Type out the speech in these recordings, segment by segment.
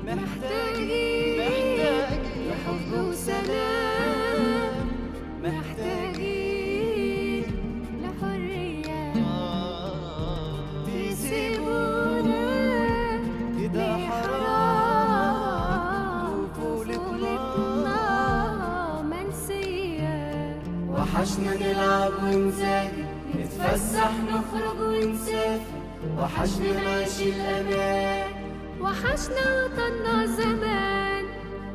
محتاجين لحب وسلام، محتاجين لحرية. تسيبونا كده حرام، طفولتنا منسية. وحشنا نلعب ونذاكر، نتفسح نخرج ونسافر، وحشنا نعيش الأمان، وحشنا وطننا زمان.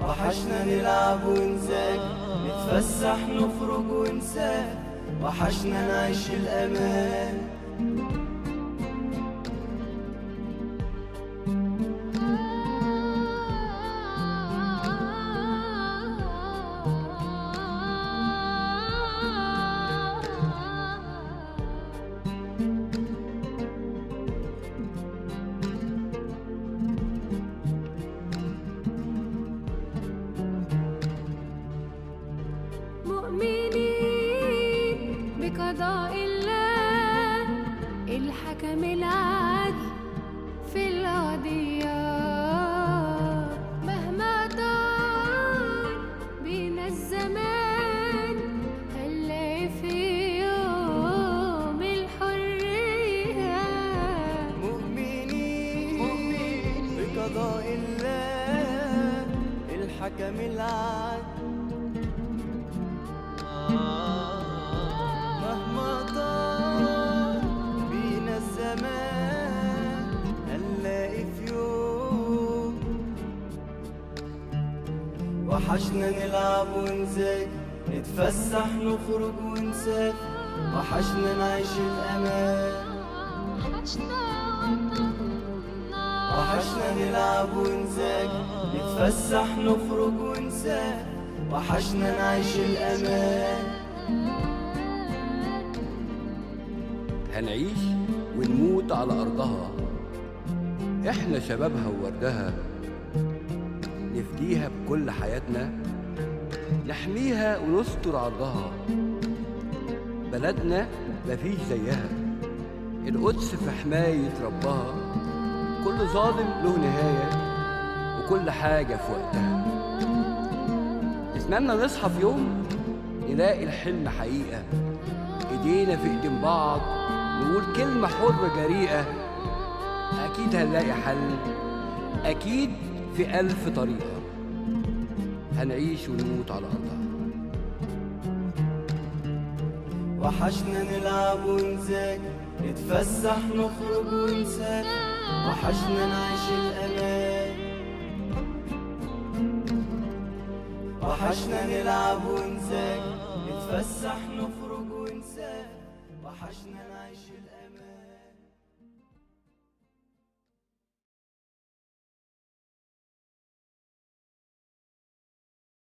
وحشنا نلعب ونذاكر، نتفسح نخرج ونسافر، وحشنا نعيش الأمان. مؤمنين بقضاء الله الحكم العادل في القضية، مهما طال بينا الزمان هنلاقي في يوم الحرية. مؤمنين بقضاء الله الحكم العادل، مهما طال بينا الزمان هنلاقي في يوم. وحشنا نلعب ونذاكر، نتفسح نخرج ونسافر، وحشنا نعيش الأمان. وحشنا نلعب ونذاكر، نتفسح نخرج ونسافر، وحشنا نعيش الأمان. هنعيش ونموت على أرضها، إحنا شبابها ووردها، نفديها بكل حياتنا، نحميها ونستر عرضها. بلدنا مفيش زيها، القدس في حماية ربها، كل ظالم له نهاية وكل حاجة في وقتها. نتمنى نصحى في يوم نلاقي الحلم حقيقة، ايدينا في ايدين بعض نقول كلمة حرة جريئة. أكيد هنلاقي حل، أكيد في ألف طريقة، هنعيش ونموت على أرضها. وحشنا نلعب ونذاكر، نتفسح نخرج ونسافر، وحشنا نعيش الأمان. وحشنا نلعب ونذاكر، نتفسح نخرج